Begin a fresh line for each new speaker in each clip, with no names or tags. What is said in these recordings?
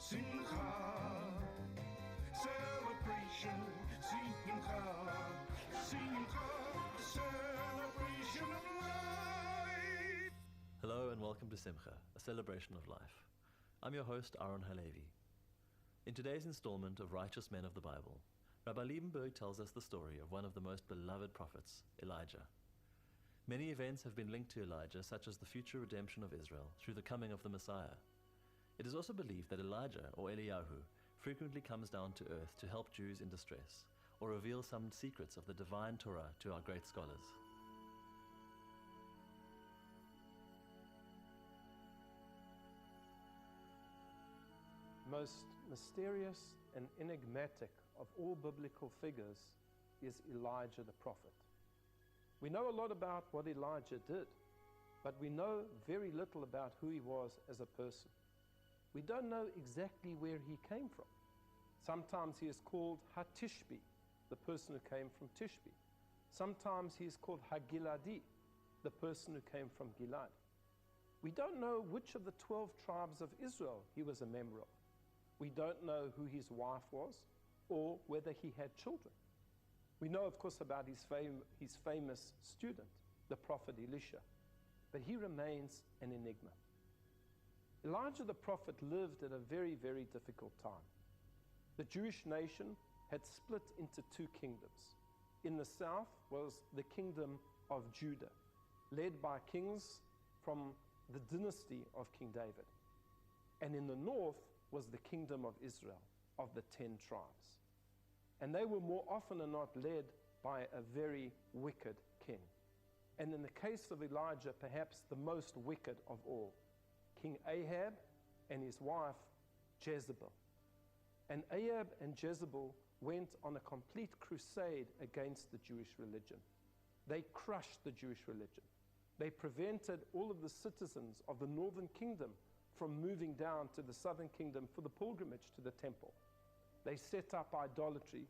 Simcha, celebration, Simcha, Simcha, celebration of life.
Hello and welcome to Simcha, a celebration of life. I'm your host, Aaron Halevi. In today's installment of Righteous Men of the Bible, Rabbi Liebenberg tells us the story of one of the most beloved prophets, Elijah. Many events have been linked to Elijah, such as the future redemption of Israel through the coming of the Messiah. It is also believed that Elijah, or Eliyahu, frequently comes down to earth to help Jews in distress, or reveal some secrets of the divine Torah to our great scholars.
Most mysterious and enigmatic of all biblical figures is Elijah the prophet. We know a lot about what Elijah did, but we know very little about who he was as a person. We don't know exactly where he came from. Sometimes he is called Ha-Tishbi, the person who came from Tishbi. Sometimes he is called Ha-Giladi, the person who came from Gilad. We don't know which of the 12 tribes of Israel he was a member of. We don't know who his wife was or whether he had children. We know, of course, about his famous student, the prophet Elisha, but he remains an enigma. Elijah the prophet lived at a very, very difficult time. The Jewish nation had split into two kingdoms. In the south was the kingdom of Judah, led by kings from the dynasty of King David. And in the north was the kingdom of Israel, of the 10 tribes. And they were more often than not led by a very wicked king. And in the case of Elijah, perhaps the most wicked of all, King Ahab and his wife Jezebel. And Ahab and Jezebel went on a complete crusade against the Jewish religion. They crushed the Jewish religion. They prevented all of the citizens of the northern kingdom from moving down to the southern kingdom for the pilgrimage to the temple. They set up idolatry.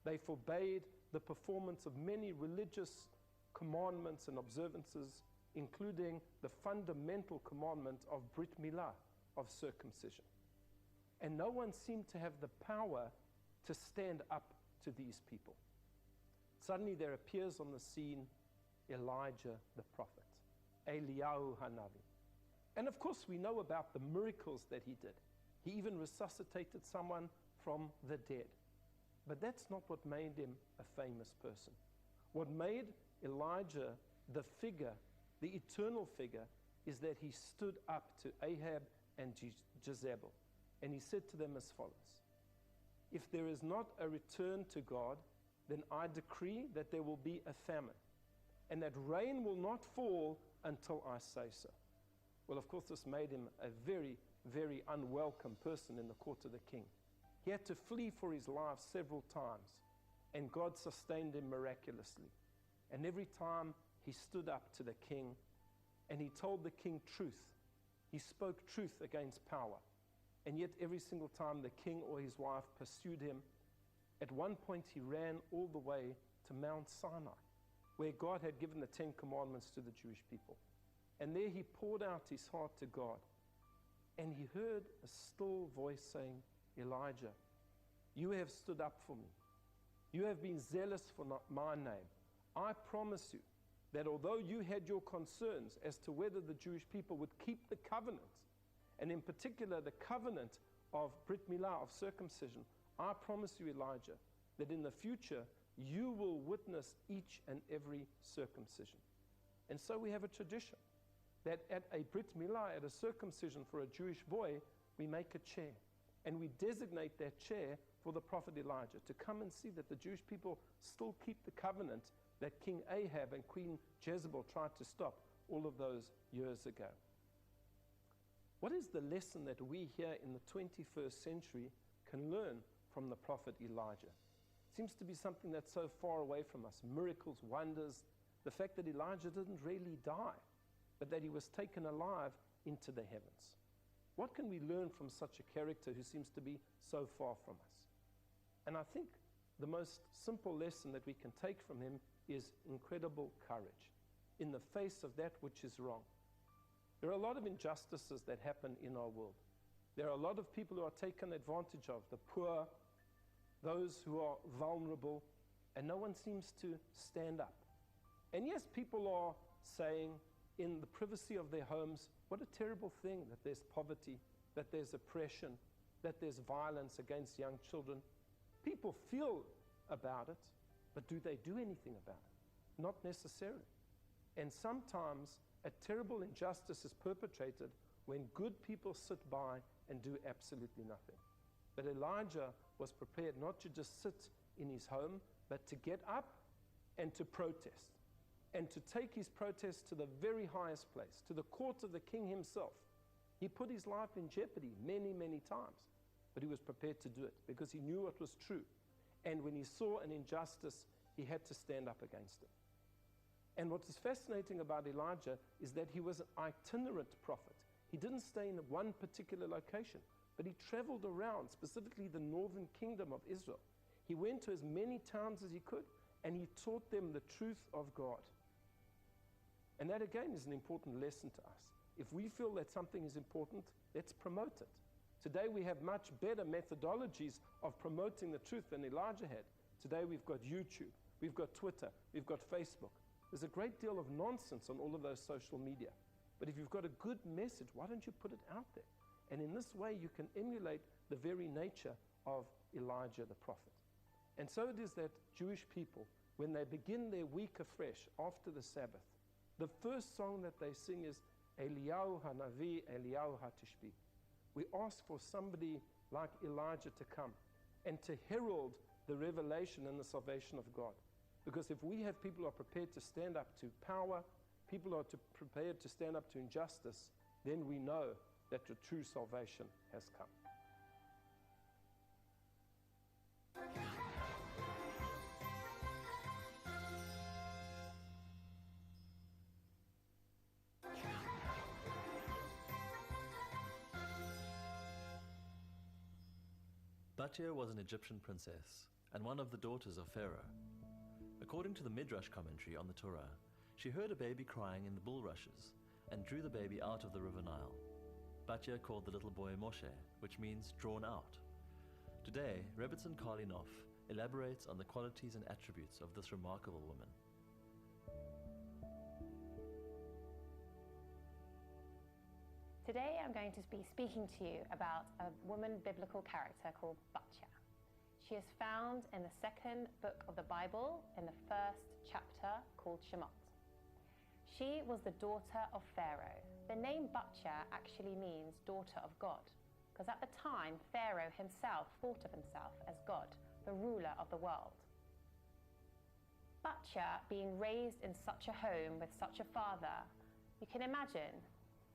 They forbade the performance of many religious commandments and observances, including the fundamental commandment of Brit Milah, of circumcision. And no one seemed to have the power to stand up to these people. Suddenly there appears on the scene Elijah the prophet, Eliyahu Hanavi. And of course we know about the miracles that he did. He even resuscitated someone from the dead. But that's not what made him a famous person. What made Elijah the figure, the eternal figure, is that he stood up to Ahab and Jezebel. And he said to them as follows: if there is not a return to God, then I decree that there will be a famine, and that rain will not fall until I say so. Well, of course, this made him a very, very unwelcome person in the court of the king. He had to flee for his life several times, and God sustained him miraculously. And every time he stood up to the king, and he told the king truth. He spoke truth against power. And yet every single time the king or his wife pursued him, at one point he ran all the way to Mount Sinai, where God had given the 10 commandments to the Jewish people. And there he poured out his heart to God. And he heard a still voice saying, Elijah, you have stood up for me. You have been zealous for my name. I promise you that although you had your concerns as to whether the Jewish people would keep the covenant, and in particular the covenant of Brit Milah, of circumcision, I promise you, Elijah, that in the future you will witness each and every circumcision. And so we have a tradition that at a Brit Milah, at a circumcision for a Jewish boy, we make a chair. And we designate that chair for the prophet Elijah to come and see that the Jewish people still keep the covenant that King Ahab and Queen Jezebel tried to stop all of those years ago. What is the lesson that we here in the 21st century can learn from the prophet Elijah? It seems to be something that's so far away from us. Miracles, wonders, the fact that Elijah didn't really die, but that he was taken alive into the heavens. What can we learn from such a character who seems to be so far from us? And I think the most simple lesson that we can take from him is incredible courage in the face of that which is wrong. There are a lot of injustices that happen in our world. There are a lot of people who are taken advantage of, the poor, those who are vulnerable, and no one seems to stand up. And yes, people are saying in the privacy of their homes, what a terrible thing that there's poverty, that there's oppression, that there's violence against young children. People feel about it, but do they do anything about it? Not necessarily. And sometimes a terrible injustice is perpetrated when good people sit by and do absolutely nothing. But Elijah was prepared not to just sit in his home, but to get up and to protest, and to take his protest to the very highest place, to the court of the king himself. He put his life in jeopardy many, many times, but he was prepared to do it because he knew what was true. And when he saw an injustice, he had to stand up against it. And what is fascinating about Elijah is that he was an itinerant prophet. He didn't stay in one particular location, but he traveled around, specifically the northern kingdom of Israel. He went to as many towns as he could, and he taught them the truth of God. And that, again, is an important lesson to us. If we feel that something is important, let's promote it. Today we have much better methodologies of promoting the truth than Elijah had. Today we've got YouTube, we've got Twitter, we've got Facebook. There's a great deal of nonsense on all of those social media. But if you've got a good message, why don't you put it out there? And in this way you can emulate the very nature of Elijah the prophet. And so it is that Jewish people, when they begin their week afresh after the Sabbath, the first song that they sing is Eliyahu HaNavi, Eliyahu HaTishbi. We ask for somebody like Elijah to come and to herald the revelation and the salvation of God. Because if we have people who are prepared to stand up to power, people who are prepared to stand up to injustice, then we know that the true salvation has come.
Batya was an Egyptian princess and one of the daughters of Pharaoh. According to the Midrash commentary on the Torah, she heard a baby crying in the bulrushes and drew the baby out of the river Nile. Batya called the little boy Moshe, which means drawn out. Today, Rebbetzin Knof elaborates on the qualities and attributes of this remarkable woman.
Today I'm going to be speaking to you about a woman biblical character called Batya. She is found in the second book of the Bible in the first chapter called Shemot. She was the daughter of Pharaoh. The name Batya actually means daughter of God, because at the time Pharaoh himself thought of himself as God, the ruler of the world. Batya being raised in such a home with such a father, you can imagine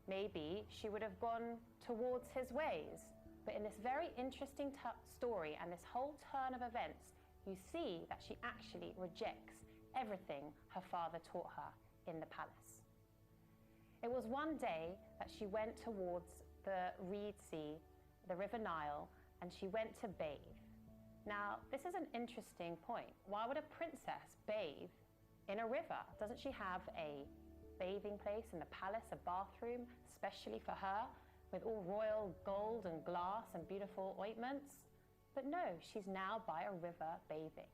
maybe she would have gone towards his ways. But in this very interesting story and this whole turn of events, you see that she actually rejects everything her father taught her in the palace. It was one day that she went towards the Reed Sea, the River Nile, and she went to bathe. Now, this is an interesting point. Why would a princess bathe in a river? Doesn't she have a bathing place in the palace, a bathroom, especially for her, with all royal gold and glass and beautiful ointments? But no, she's now by a river bathing.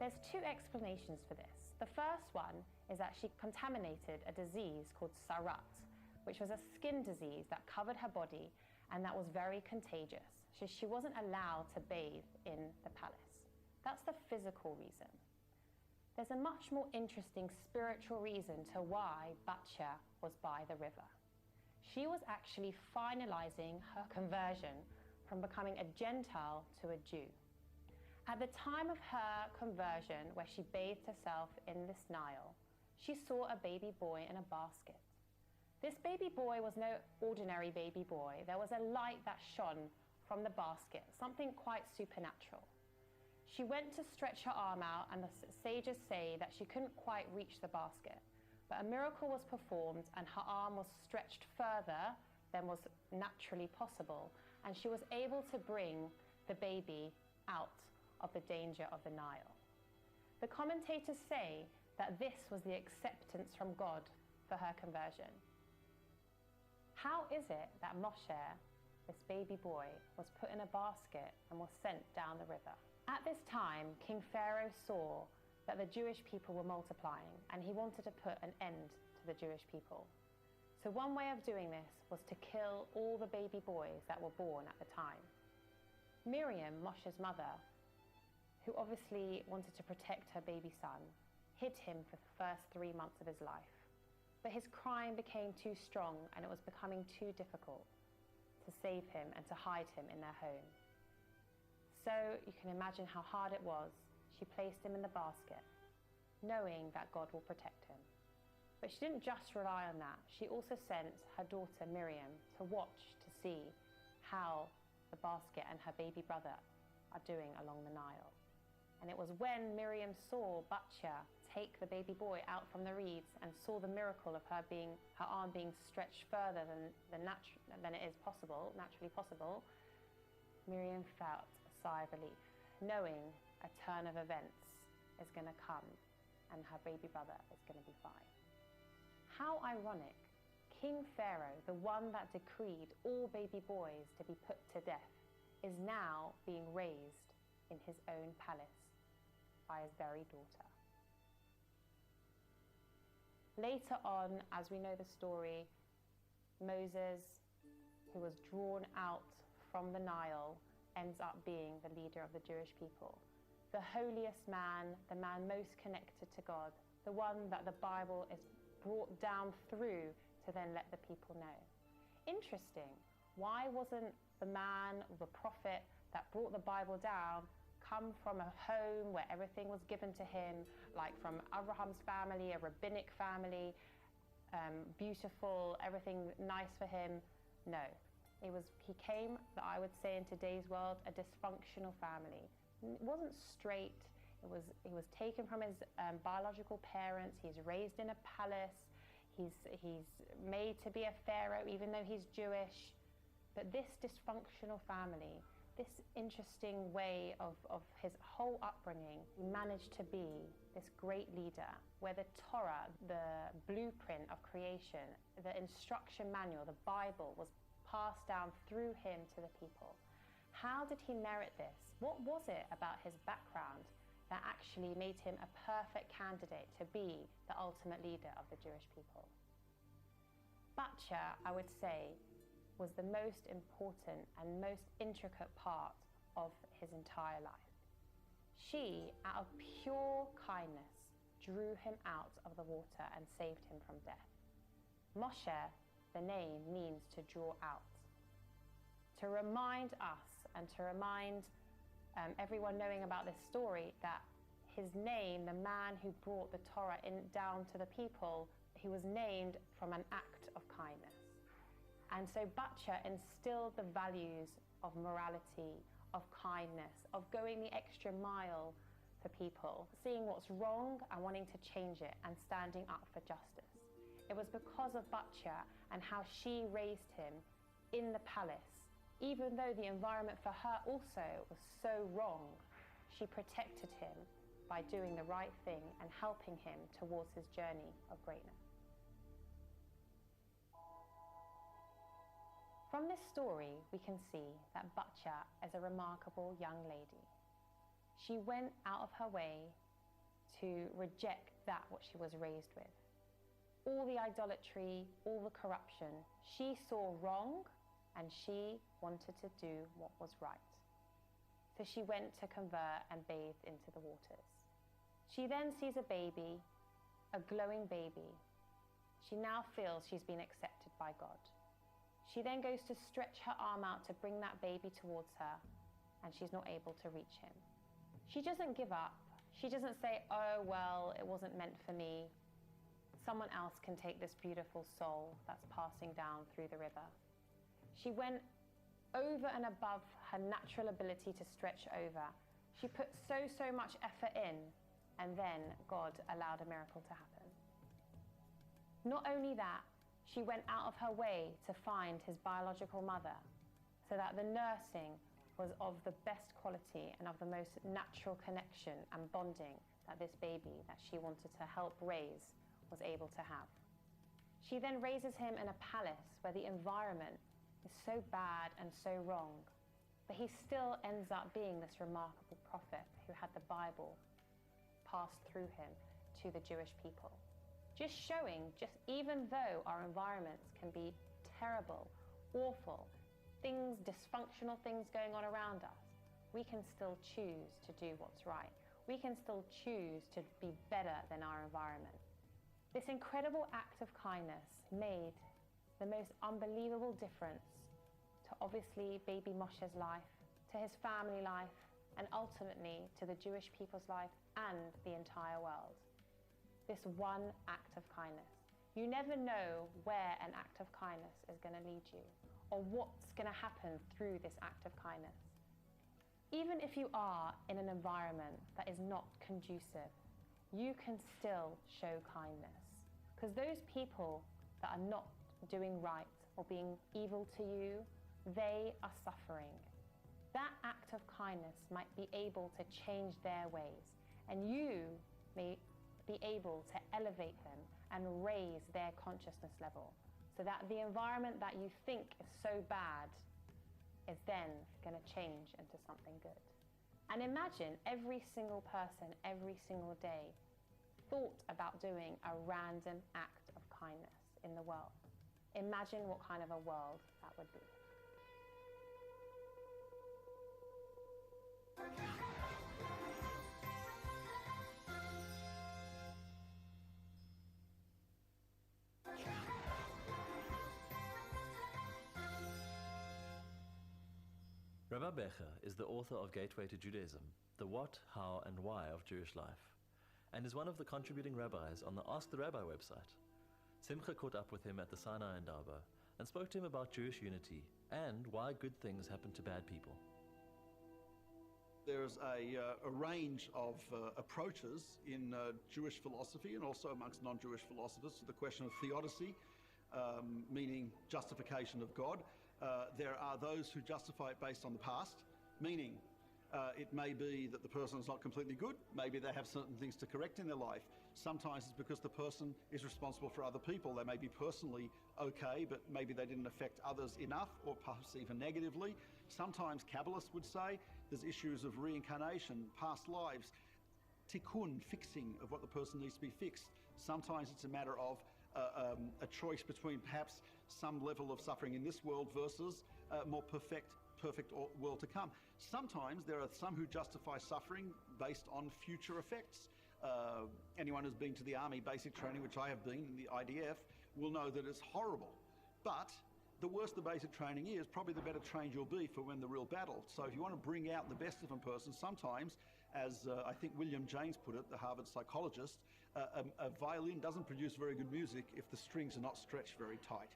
There's two explanations for this. The first one is that she contaminated a disease called sarat, which was a skin disease that covered her body and that was very contagious. So she wasn't allowed to bathe in the palace. That's the physical reason. There's a much more interesting spiritual reason to why Batya was by the river. She was actually finalizing her conversion from becoming a Gentile to a Jew. At the time of her conversion, where she bathed herself in this Nile, she saw a baby boy in a basket. This baby boy was no ordinary baby boy. There was a light that shone from the basket, something quite supernatural. She went to stretch her arm out, and the sages say that she couldn't quite reach the basket. But a miracle was performed, and her arm was stretched further than was naturally possible, and she was able to bring the baby out of the danger of the Nile. The commentators say that this was the acceptance from God for her conversion. How is it that Moshe, this baby boy, was put in a basket and was sent down the river. At this time, King Pharaoh saw that the Jewish people were multiplying, and he wanted to put an end to the Jewish people. So one way of doing this was to kill all the baby boys that were born at the time. Miriam, Moshe's mother, who obviously wanted to protect her baby son, hid him for the first 3 months of his life. But his crime became too strong, and it was becoming too difficult to save him and to hide him in their home. So you can imagine how hard it was. She placed him in the basket, knowing that God will protect him. But she didn't just rely on that. She also sent her daughter Miriam to watch to see how the basket and her baby brother are doing along the Nile. And it was when Miriam saw Batya take the baby boy out from the reeds and saw the miracle of her arm being stretched further than it is naturally possible, Miriam felt a sigh of relief, knowing a turn of events is going to come and her baby brother is going to be fine. How ironic. King Pharaoh, the one that decreed all baby boys to be put to death, is now being raised in his own palace by his very daughter. Later on, as we know the story, Moses, who was drawn out from the Nile, ends up being the leader of the Jewish people. The holiest man, the man most connected to God, the one that the Bible is brought down through to then let the people know. Interesting. Why wasn't the man, the prophet that brought the Bible down come from a home where everything was given to him, like from Abraham's family, a rabbinic family, beautiful, everything nice for him? No. He came, I would say in today's world, a dysfunctional family. It wasn't straight. He was taken from his biological parents. He's raised in a palace. He's made to be a pharaoh, even though he's Jewish. But this dysfunctional family, this interesting way of his whole upbringing, he managed to be this great leader, where the Torah, the blueprint of creation, the instruction manual, the Bible, was passed down through him to the people. How did he merit this? What was it about his background that actually made him a perfect candidate to be the ultimate leader of the Jewish people? Batya, I would say, was the most important and most intricate part of his entire life. She, out of pure kindness, drew him out of the water and saved him from death. Moshe, the name, means to draw out. To remind us and to remind everyone knowing about this story that his name, the man who brought the Torah down to the people, he was named from an act of kindness. And so Batya instilled the values of morality, of kindness, of going the extra mile for people, seeing what's wrong and wanting to change it and standing up for justice. It was because of Batya and how she raised him in the palace. Even though the environment for her also was so wrong, she protected him by doing the right thing and helping him towards his journey of greatness. From this story, we can see that Batya is a remarkable young lady. She went out of her way to reject that what she was raised with. All the idolatry, all the corruption, she saw wrong, and she wanted to do what was right. So she went to convert and bathe into the waters. She then sees a baby, a glowing baby. She now feels she's been accepted by God. She then goes to stretch her arm out to bring that baby towards her, and she's not able to reach him. She doesn't give up. She doesn't say, oh, well, it wasn't meant for me. Someone else can take this beautiful soul that's passing down through the river. She went over and above her natural ability to stretch over. She put so much effort in, and then God allowed a miracle to happen. Not only that, she went out of her way to find his biological mother, so that the nursing was of the best quality and of the most natural connection and bonding that this baby that she wanted to help raise was able to have. She then raises him in a palace where the environment is so bad and so wrong. But he still ends up being this remarkable prophet who had the Bible passed through him to the Jewish people. Just showing, just even though our environments can be terrible, awful, dysfunctional things going on around us, we can still choose to do what's right. We can still choose to be better than our environment. This incredible act of kindness made the most unbelievable difference to obviously baby Moshe's life, to his family life, and ultimately to the Jewish people's life and the entire world. This one act of kindness. You never know where an act of kindness is going to lead you, or what's going to happen through this act of kindness. Even if you are in an environment that is not conducive, you can still show kindness. Because those people that are not doing right or being evil to you, they are suffering. That act of kindness might be able to change their ways, and you may be able to elevate them and raise their consciousness level, so that the environment that you think is so bad is then going to change into something good. And imagine every single person, every single day, thought about doing a random act of kindness in the world. Imagine what kind of a world that would be.
Rabbi Becker is the author of Gateway to Judaism, The What, How and Why of Jewish Life, and is one of the contributing rabbis on the Ask the Rabbi website. Simcha caught up with him at the Sinai in Darba and spoke to him about Jewish unity and why good things happen to bad people.
There's a range of approaches in Jewish philosophy and also amongst non-Jewish philosophers to the question of theodicy, meaning justification of God. There are those who justify it based on the past, meaning it may be that the person is not completely good, maybe they have certain things to correct in their life. Sometimes it's because the person is responsible for other people. They may be personally okay, but maybe they didn't affect others enough, or perhaps even negatively. Sometimes Kabbalists would say there's issues of reincarnation, past lives, tikkun, fixing of what the person needs to be fixed. Sometimes it's a matter of a choice between perhaps some level of suffering in this world versus a more perfect world to come. Sometimes there are some who justify suffering based on future effects. Anyone who's been to the army basic training, which I have been in the IDF, will know that it's horrible. But the worse the basic training is, probably the better trained you'll be for when the real battle. So if you want to bring out the best of a person, sometimes, as I think William James put it, the Harvard psychologist, a violin doesn't produce very good music if the strings are not stretched very tight.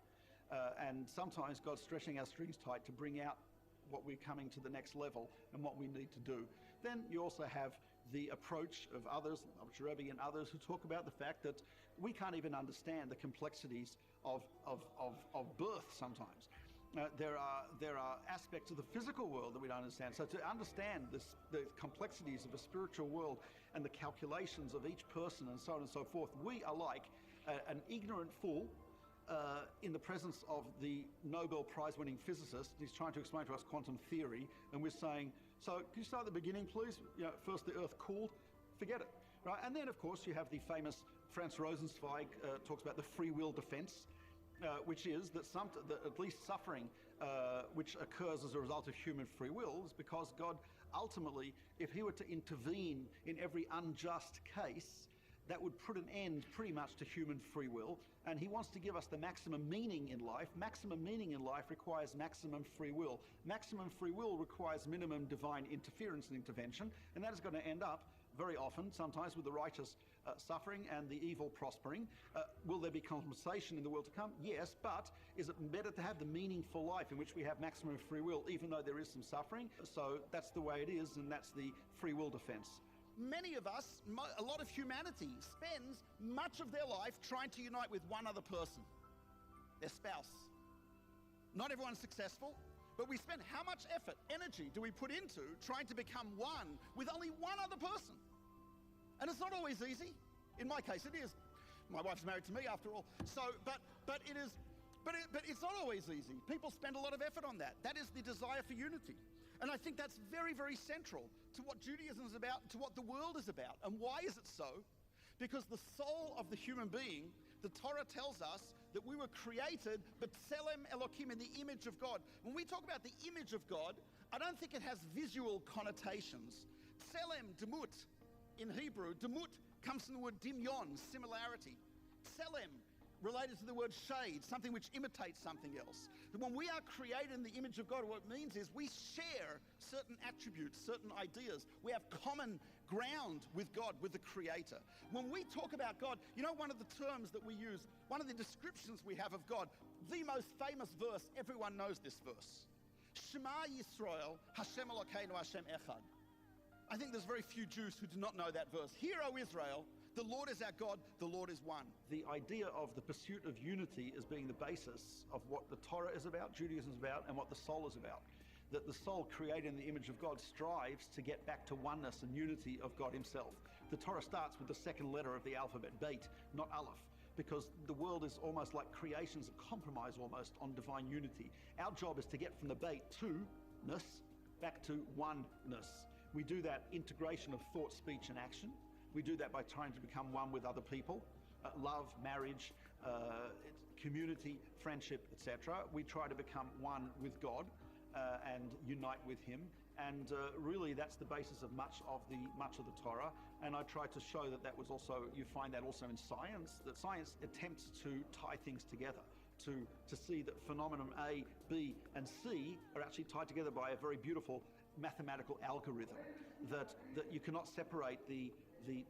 And sometimes God's stretching our strings tight to bring out what we're coming to the next level and what we need to do. Then you also have the approach of others, Rebbe and others, who talk about the fact that we can't even understand the complexities of birth sometimes. There are aspects of the physical world that we don't understand. So to understand the complexities of a spiritual world and the calculations of each person and so on and so forth, we are like an ignorant fool in the presence of the Nobel Prize-winning physicist. He's trying to explain to us quantum theory, and we're saying, so can you start at the beginning, please? You know, first the Earth cooled, forget it, right? And then, of course, you have the famous Franz Rosenzweig talks about the free will defense, which is that at least suffering which occurs as a result of human free will is because God ultimately, if he were to intervene in every unjust case, that would put an end pretty much to human free will, and he wants to give us the maximum meaning in life. Maximum meaning in life requires maximum free will. Maximum free will requires minimum divine interference and intervention, and that is going to end up very often, sometimes with the righteous suffering and the evil prospering. Will there be compensation in the world to come? Yes, but is it better to have the meaningful life in which we have maximum free will, even though there is some suffering? So that's the way it is, and that's the free will defense.
Many of us, a lot of humanity, spends much of their life trying to unite with one other person, their spouse. Not everyone's successful, but we spend how much effort, energy do we put into trying to become one with only one other person? And it's not always easy. In my case, it is. My wife's married to me, after all. So, but it is But it's not always easy. People spend a lot of effort on that. That is the desire for unity. And I think that's very, very central to what Judaism is about, to what the world is about. And why is it so? Because the soul of the human being, the Torah tells us that we were created, B'Tselem Elokim, in the image of God. When we talk about the image of God, I don't think it has visual connotations. Tselem, demut, in Hebrew, demut comes from the word dimyon, similarity. Tselem, related to the word shade, something which imitates something else. When we are created in the image of God, what it means is we share certain attributes, certain ideas. We have common ground with God, with the Creator. When we talk about God, you know, one of the terms that we use, one of the descriptions we have of God, the most famous verse, everyone knows this verse. Shema Yisrael, Hashem Elokeinu, Hashem Echad. I think there's very few Jews who do not know that verse. Hear, O Israel, the Lord is our God, the Lord is one.
The idea of the pursuit of unity as being the basis of what the Torah is about, Judaism is about, and what the soul is about. That the soul created in the image of God strives to get back to oneness and unity of God himself. The Torah starts with the second letter of the alphabet, Beit, not Aleph, because the world is almost like creation's a compromise almost on divine unity. Our job is to get from the Beit to-ness back to oneness. We do that integration of thought, speech, and action. We do that by trying to become one with other people, love, marriage, community, friendship, etc. We try to become one with God and unite with him. And really that's the basis of much of the Torah. And I try to show that that was also, you find that also in science, that science attempts to tie things together, to see that phenomenon A, B, and C are actually tied together by a very beautiful mathematical algorithm, that you cannot separate the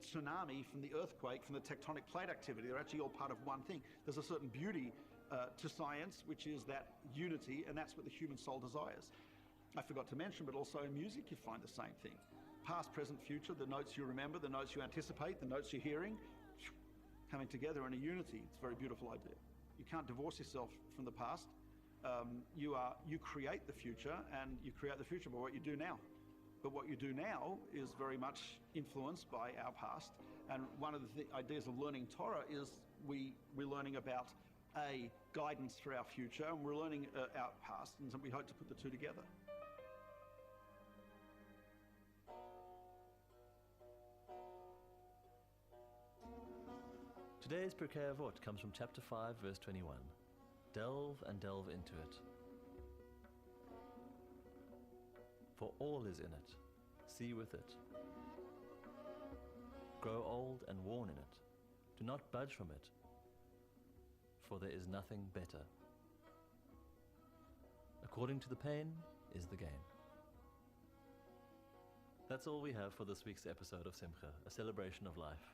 tsunami from the earthquake, from the tectonic plate activity. They're actually all part of one thing. There's a certain beauty to science, which is that unity, and that's what the human soul desires. I forgot to mention, but also in music you find the same thing. Past, present, future, the notes you remember, the notes you anticipate, the notes you're hearing, coming together in a unity. It's a very beautiful idea. You can't divorce yourself from the past. You create the future, and you create the future by what you do now. But what you do now is very much influenced by our past. And one of the ideas of learning Torah is we're learning about a guidance for our future, and we're learning our past, and we hope to put the two together.
Today's Pirkei Avot comes from chapter 5, verse 21. Delve and delve into it. For all is in it. See with it. Grow old and worn in it. Do not budge from it, for there is nothing better. According to the pain is the gain. That's all we have for this week's episode of Simcha, a celebration of life.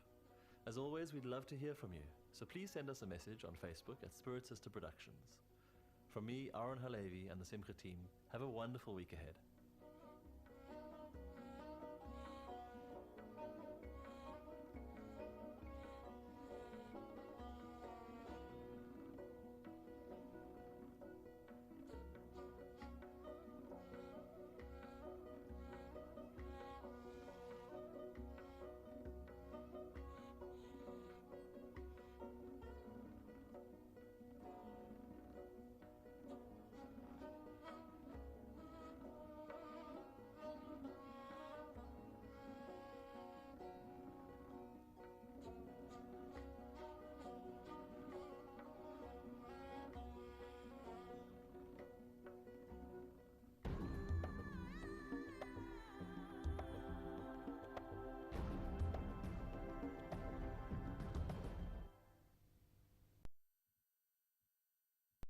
As always, we'd love to hear from you, so please send us a message on Facebook at Spirit Sister Productions. From me, Aaron Halevi, and the Simcha team, have a wonderful week ahead.